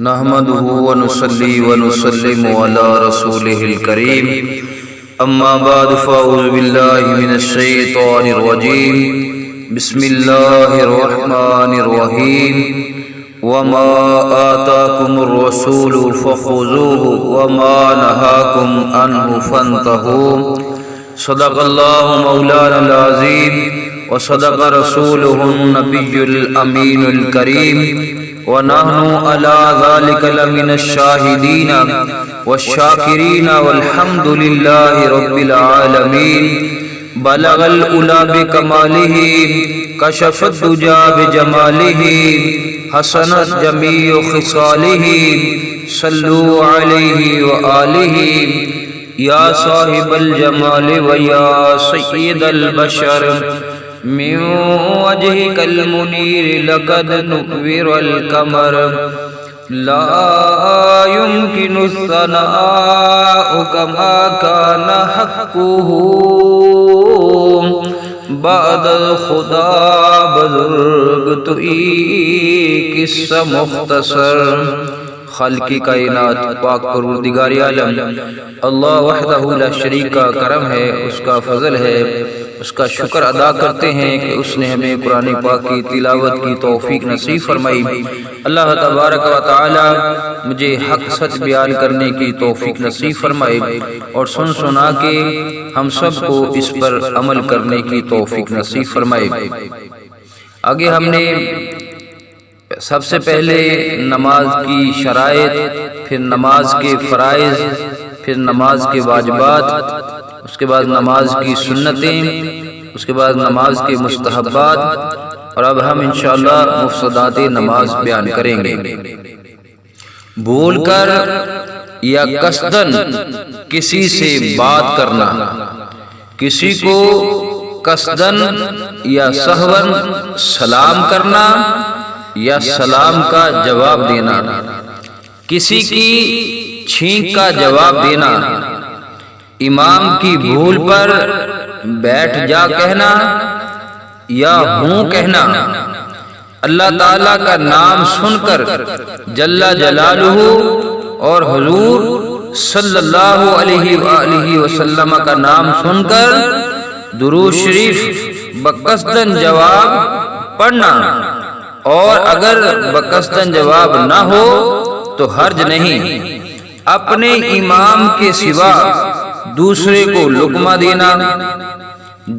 نحمده ونصلي ونسلم على رسوله الكريم اما بعد فاعوذ بالله من الشيطان الرجيم بسم الله الرحمن الرحيم وما آتاكم الرسول فخذوه وما نهاكم عنه فانتهوا صدق الله مولانا العظيم وصدق رسوله النبي الأمين الكريم ونحن على ذلك لمن الشاهدين والشاكرين والحمد لله رب العالمين بلغ العلا بكماله كشف الدجى بجماله حسنت جميع خصاله صلوا عليه وآله یا صاحب الجمال ویا سید البشر من وجهك المنیر لقد نور القمر لا يمكن الثناء كما كان حقه بعد الخدا بزرگ توئی قصہ مختصر خالقی کائنات پاک پروردگار عالم اللہ وحدہ لا شریک کا کرم ہے، اس کا فضل ہے، اس کا شکر ادا کرتے ہیں کہ اس نے ہمیں قرآن پاک کی تلاوت کی توفیق نصیب فرمائی۔ اللہ تبارک و تعالی مجھے حق سچ بیان کرنے کی توفیق نصیب فرمائے اور سن سنا کے ہم سب کو اس پر عمل کرنے کی توفیق نصیب فرمائے۔ آگے ہم نے سب سے پہلے نماز کی شرائط، پھر نماز کے فرائض، پھر نماز کے واجبات، اس کے بعد نماز کی سنتیں، اس کے بعد نماز کے مستحبات، اور اب ہم انشاءاللہ مفسدات نماز بیان کریں گے۔ بھول کر یا قصدن کسی سے بات کرنا، کسی کو قصدن یا سہون سلام کرنا یا سلام کا جواب دینا، کسی کی چھینک کا جواب دینا، امام کی بھول پر بیٹھ جا کہنا یا ہوں کہنا، اللہ تعالیٰ کا نام سن کر جل جلالہ اور حضور صلی اللہ علیہ وآلہ وسلم کا نام سن کر درود شریف بقصدن جواب پڑھنا، اور اگر بقصدن جواب نہ ہو تو حرج نہیں، اپنے امام کے سوا دوسرے کو لقمہ دینا،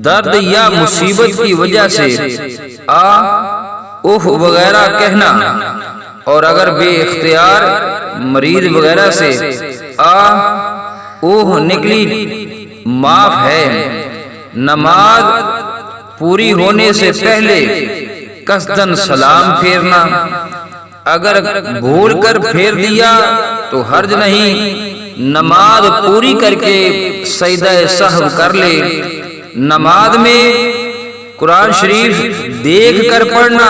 درد یا مصیبت کی وجہ سے اوہ وغیرہ کہنا، اور اگر بے اختیار مریض وغیرہ سے اوہ نکلی معاف ہے۔ نماز پوری ہونے سے پہلے قصدن سلام پھیرنا، اگر بھول کر پھیر دیا تو حرج نہیں، نماز پوری کر کے سجدہ سہو کر لے۔ نماز میں قرآن شریف دیکھ کر پڑھنا،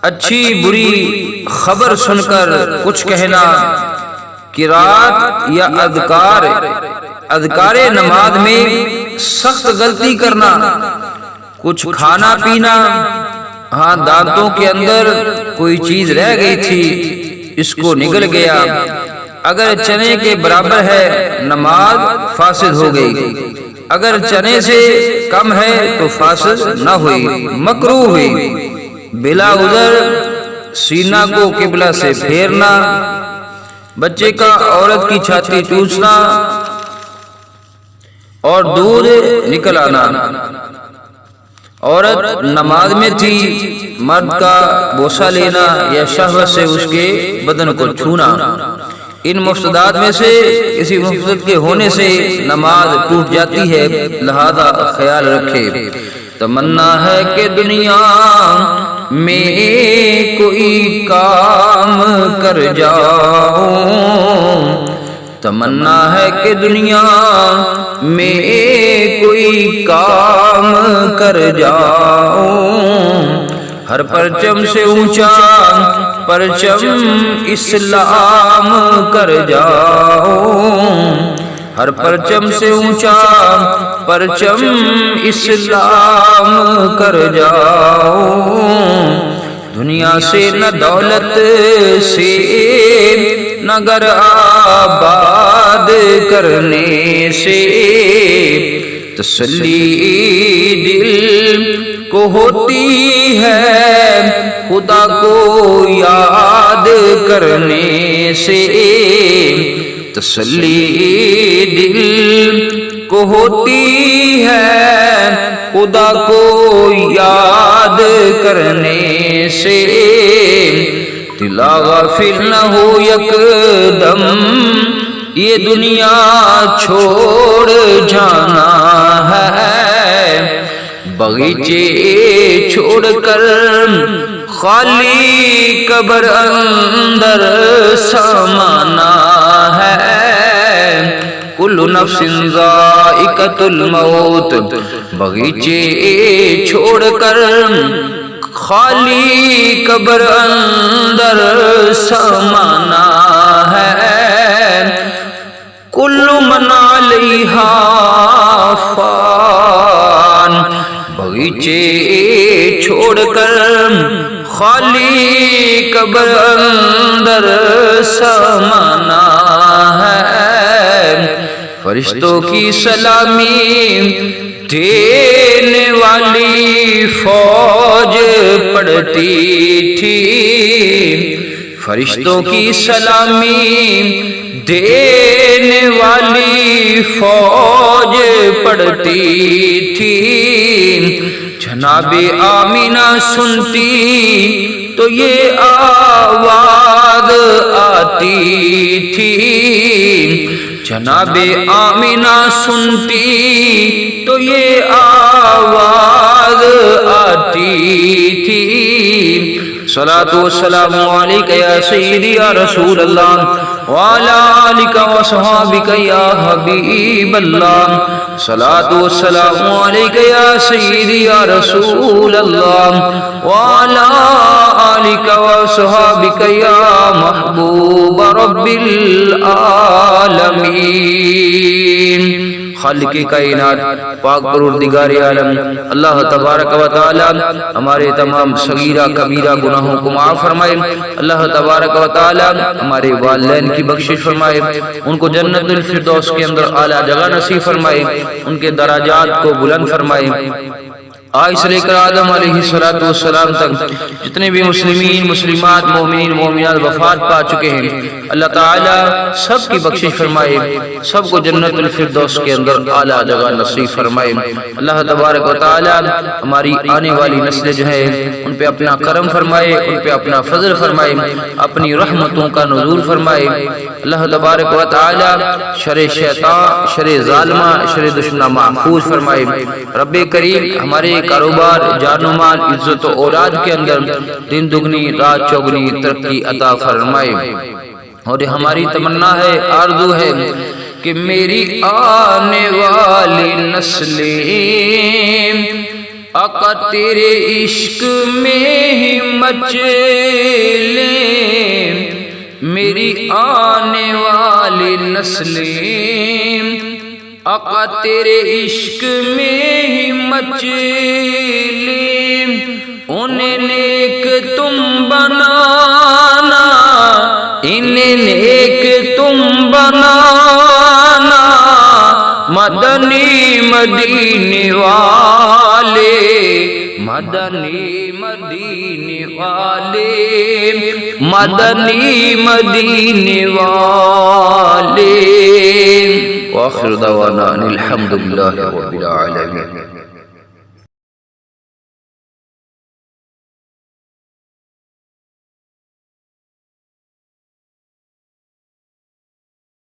اچھی بری خبر سن کر کچھ کہنا، قرات یا اذکار نماز میں سخت غلطی کرنا، کچھ کھانا پینا، ہاں دانتوں کے اندر کوئی چیز رہ گئی تھی اس کو نگل گیا، اگر چنے کے برابر ہے نماز فاسد ہو گئی، اگر چنے سے کم ہے تو فاسد نہ ہوئی، مکروہ ہوئی۔ بلا عذر سینہ کو قبلہ سے پھیرنا، بچے کا عورت کی چھاتی چوسنا اور دودھ نکل آنا۔ عورت نماز میں تھی، مرد کا بوسہ لینا یا شہوت سے اس کے بدن کو چھونا، ان مفسدات میں سے کسی مفسد کے ہونے سے نماز ٹوٹ جاتی ہے، لہذا خیال رکھے۔ تمنا ہے کہ دنیا میں کوئی کام کر جاؤں، تمنا ہے کہ دنیا میں کوئی کام کر جاؤں، ہر پرچم سے اونچا پرچم اسلام کر جاؤں، ہر پرچم سے اونچا پرچم اسلام کر جاؤں، دنیا سے نہ دولت سے نہ گھر آباد کرنے سے تسلی دل کو ہوتی ہے خدا کو یاد کرنے سے تسلی دل کو ہوتی ہے خدا کو یاد کرنے سے دلا غافل نہ ہو یک دم یہ دنیا چھوڑ جانا ہے باغیچے چھوڑ کر خالی قبر اندر سمانا ہے کل نفس ذائقۃ الموت باغیچے چھوڑ کر خالی قبر اندر سمانا ہے کل من علیہا فان باغیچے چھوڑ کر خالی قبر اندر سمانا ہے فرشتوں کی سلامی دینے والی فوج پڑتی تھی فرشتوں کی سلامی دینے والی فوج پڑتی تھی جناب آمینہ سنتی تو یہ آواز آتی تھی جناب آمینہ سنتی تو یہ آواز آتی تھی صلاۃ والسلام علیک یا سیدی یا رسول اللہ وعلی آلک وصحابک یا حبیب اللہ صلاۃ والسلام علیک یا سیدی یا رسول اللہ وعلی آلک وصحابک یا محبوب رب العالمین خالق کائنات پاک پروردگار عالم اللہ تبارک و تعالی ہمارے تمام صغیرہ کبیرہ گناہوں کو معاف فرمائے اللہ تبارک و تعالی ہمارے والدین کی بخشش فرمائے ان کو جنت الفردوس کے اندر اعلیٰ جگہ نصیب فرمائے ان کے درجات کو بلند فرمائے آج سے لے کر آدم علیہ السلام تک جتنے بھی مسلمین مسلمات مومنین مومنات وفات پا چکے ہیں اللہ تعالیٰ سب کی بخشش فرمائے سب کو جنت الفردوس کے اندر اعلیٰ جگہ نصیب فرمائے اللہ تبارک و تعالیٰ ہماری آنے والی نسل جو ہے ان پہ اپنا کرم فرمائے ان پہ اپنا فضل فرمائے اپنی رحمتوں کا نزول فرمائے اللہ تبارک و تعالیٰ شر شیطان شر ظالمہ شر دشمنہ محفوظ فرمائے رب کریم ہمارے کاروبار جان و مال عزت و اولاد کے اندر دن دگنی رات چوگنی ترقی عطا فرمائے اور ہماری تمنا ہے آرزو ہے کہ میری آنے والی نسلیں آقا تیرے عشق میں ہی مچلیں میری آنے والی نسلیں آقا تیرے عشق میں ہی مچلیں انہیں نیک تم بنانا انہیں نیک تم بنانا مدنی مدینے والے مدنی مدینے والے مدنی مدینے والے وآخر دعوانا ان الحمد للہ رب العالمین.